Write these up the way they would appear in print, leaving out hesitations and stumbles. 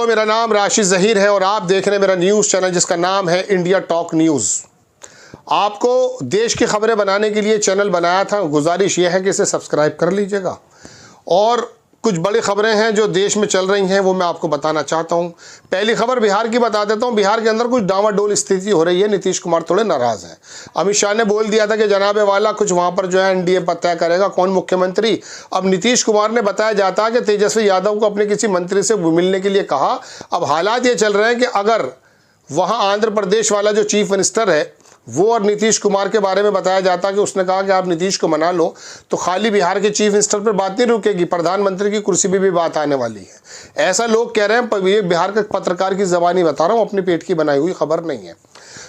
दोस्तों, मेरा नाम राशिद ज़हीर है और आप देख रहे हैं मेरा न्यूज़ चैनल जिसका नाम है इंडिया टॉक न्यूज़। आपको देश की खबरें बनाने के लिए चैनल बनाया था, गुजारिश ये है कि इसे सब्सक्राइब कर लीजिएगा। और कुछ बड़ी खबरें हैं जो देश में चल रही हैं वो मैं आपको बताना चाहता हूं। पहली खबर बिहार की बता देता हूं। बिहार के अंदर कुछ डामाडोल स्थिति हो रही है। नीतीश कुमार थोड़े नाराज़ हैं। अमित शाह ने बोल दिया था कि जनाबे वाला कुछ वहां पर जो है एनडीए पर तय करेगा कौन मुख्यमंत्री। अब नीतीश कुमार ने बताया जाता है कि तेजस्वी यादव को अपने किसी मंत्री से मिलने के लिए कहा। अब हालात ये चल रहे हैं कि अगर वहाँ आंध्र प्रदेश वाला जो चीफ मिनिस्टर है वो और नीतीश कुमार के बारे में बताया जाता कि उसने कहा कि आप नीतीश को मना लो, तो खाली बिहार के चीफ मिनिस्टर पर बात नहीं रुकेगी, प्रधानमंत्री की कुर्सी पर भी बात आने वाली है। ऐसा लोग कह रहे हैं। ये बिहार के पत्रकार की ज़बानी बता रहा हूँ, अपनी पेट की बनाई हुई खबर नहीं है।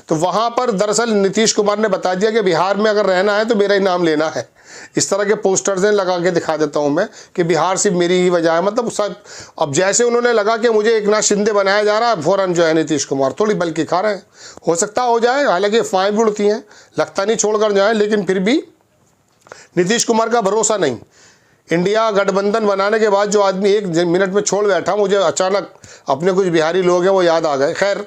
तो वहाँ पर दरअसल नीतीश कुमार ने बता दिया कि बिहार में अगर रहना है तो मेरा ही नाम लेना है। इस तरह के पोस्टर्स लगा के दिखा देता हूं मैं कि बिहार सिर्फ मेरी ही वजह है। मतलब सब अब जैसे उन्होंने लगा कि मुझे एकनाथ शिंदे बनाया जा रहा है, फौरन जो है नीतीश कुमार थोड़ी बल्कि खा रहे हैं। हो सकता हो जाए, हालांकि अफवाहें भी उड़ती हैं, लगता नहीं छोड़कर जाए, लेकिन फिर भी नीतीश कुमार का भरोसा नहीं। इंडिया गठबंधन बनाने के बाद जो आदमी 1 मिनट में छोड़ बैठा, मुझे अचानक अपने कुछ बिहारी लोग हैं वो याद आ गए। खैर,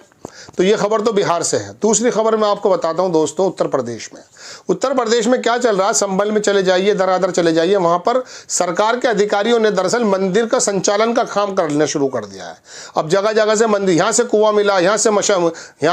तो ये खबर तो बिहार से है। दूसरी खबर मैं आपको बताता हूं दोस्तों, उत्तर प्रदेश में क्या चल रहा है। संभल में चले जाइए, दरादर चले जाइए, वहां पर सरकार के अधिकारियों ने दरअसल मंदिर का संचालन का काम करना शुरू कर दिया है। अब जगह जगह से मंदिर, यहाँ से कुआं मिला, यहाँ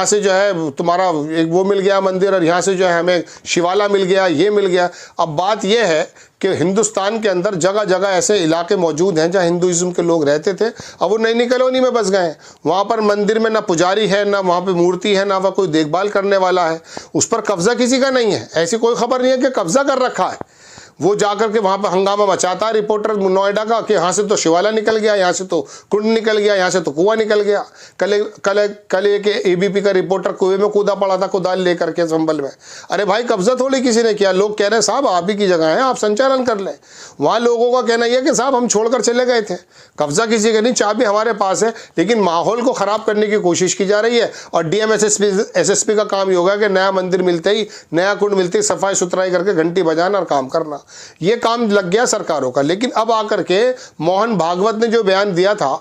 से जो है तुम्हारा एक वो मिल गया मंदिर, और यहाँ से जो है हमें शिवाला मिल गया, ये मिल गया। अब बात यह है कि हिंदुस्तान के अंदर जगह जगह ऐसे इलाके मौजूद हैं जहाँ हिंदुइज्म के लोग रहते थे, अब वो नई कॉलोनी में बस गए हैं। वहाँ पर मंदिर में ना पुजारी है, ना वहाँ पे मूर्ति है, ना वह कोई देखभाल करने वाला है। उस पर कब्जा किसी का नहीं है। ऐसी कोई खबर नहीं है कि कब्जा कर रखा है। वो जाकर के वहाँ पर हंगामा मचाता है रिपोर्टर नोएडा का कि यहाँ से तो शिवाला निकल गया, यहाँ से तो कुंड निकल गया, यहाँ से तो कुआं निकल गया। कल एक एबीपी का रिपोर्टर कुएं में कूदा पड़ा था कुदाल लेकर के संभल में। अरे भाई, कब्जा थोड़ी किसी ने किया। लोग कह रहे हैं साहब आप ही की जगह है, आप संचालन कर लें। वहाँ लोगों का कहना यह कि साहब हम छोड़कर चले गए थे, कब्जा किसी का नहीं, चाबी हमारे पास है। लेकिन माहौल को ख़राब करने की कोशिश की जा रही है। और डीएम एसएसपी का काम ये होगा कि नया मंदिर मिलते ही, नया कुंड मिलते ही सफाई सुथराई करके घंटी बजाना और काम करना। ये काम लग गया सरकारों का। लेकिन अब आकर के मोहन भागवत ने जो बयान दिया था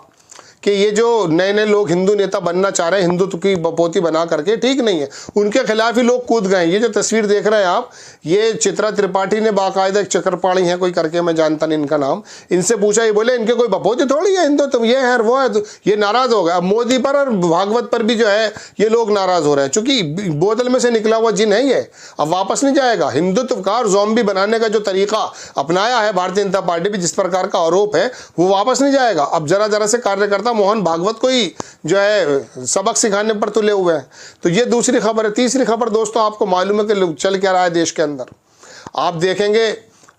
कि ये जो नए नए लोग हिंदू नेता बनना चाह रहे हैं, हिंदुत्व की बपोती बना करके, ठीक नहीं है, उनके खिलाफ ही लोग कूद गए। ये जो तस्वीर देख रहे हैं आप, ये चित्रा त्रिपाठी ने बाकायदा, एक चक्रपाणी है कोई करके, मैं जानता नहीं इनका नाम, इनसे पूछा, ये बोले इनके कोई बपोती थोड़ी है हिंदुत्व, ये है वो है। तो ये नाराज़ हो गए। अब मोदी पर और भागवत पर भी जो है ये लोग नाराज़ हो रहे हैं, चूँकि बोतल में से निकला हुआ जिन है ये, अब वापस नहीं जाएगा। हिंदुत्व का और ज़ॉम्बी बनाने का जो तरीका अपनाया है भारतीय जनता पार्टी भी, जिस प्रकार का आरोप है, वो वापस नहीं जाएगा। अब जरा जरा से कार्यकर्ता मोहन भागवत को ही जो है सबक सिखाने पर तुले हुए हैं। तो ये दूसरी खबर है। तीसरी खबर दोस्तों, आपको मालूम है कि चल क्या रहा है देश के अंदर। आप देखेंगे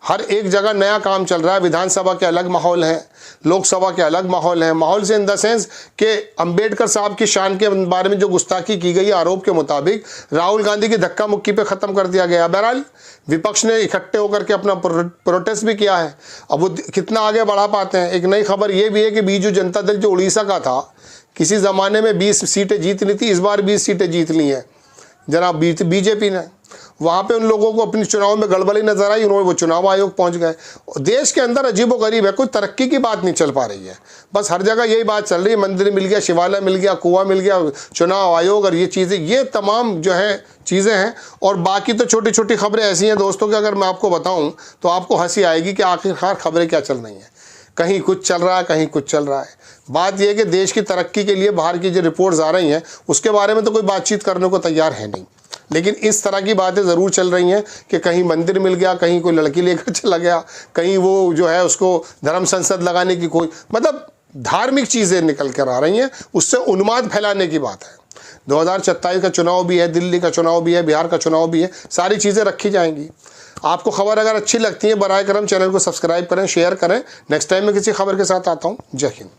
हर एक जगह नया काम चल रहा है। विधानसभा के अलग माहौल है, लोकसभा के अलग माहौल है। माहौल से इन द सेंस कि अंबेडकर साहब की शान के बारे में जो गुस्ताखी की गई आरोप के मुताबिक, राहुल गांधी की धक्का मुक्की पे ख़त्म कर दिया गया। बहरहाल विपक्ष ने इकट्ठे होकर के अपना प्रोटेस्ट भी किया है। अब वो कितना आगे बढ़ा पाते हैं। एक नई खबर ये भी है कि बीजू जनता दल जो उड़ीसा का था, किसी ज़माने में 20 सीटें जीतनी थी, इस बार 20 सीटें जीत ली हैं जनाब बीजेपी ने। वहाँ पे उन लोगों को अपनी चुनाव में गड़बड़ी नजर आई, उन्होंने वो चुनाव आयोग पहुँच गए। देश के अंदर अजीबोगरीब है, कोई तरक्की की बात नहीं चल पा रही है। बस हर जगह यही बात चल रही है, मंदिर मिल गया, शिवालय मिल गया, कुआं मिल गया, चुनाव आयोग और ये चीज़ें, ये तमाम जो है चीज़ें हैं। और बाकी तो छोटी छोटी खबरें ऐसी हैं दोस्तों कि अगर मैं आपको बताऊँ तो आपको हंसी आएगी कि आखिरकार खबरें क्या चल रही हैं। कहीं कुछ चल रहा है, कहीं कुछ चल रहा है। बात यह है कि देश की तरक्की के लिए बाहर की जो रिपोर्ट्स आ रही हैं उसके बारे में तो कोई बातचीत करने को तैयार है नहीं। लेकिन इस तरह की बातें ज़रूर चल रही हैं कि कहीं मंदिर मिल गया, कहीं कोई लड़की लेकर चला गया, कहीं वो जो है उसको धर्म संसद लगाने की कोई, मतलब धार्मिक चीज़ें निकल कर आ रही हैं। उससे उन्माद फैलाने की बात है। 2027 का चुनाव भी है, दिल्ली का चुनाव भी है, बिहार का चुनाव भी है, सारी चीज़ें रखी जाएंगी। आपको खबर अगर अच्छी लगती है, बराए करम चैनल को सब्सक्राइब करें, शेयर करें। नेक्स्ट टाइम मैं किसी खबर के साथ आता हूँ। जय हिंद।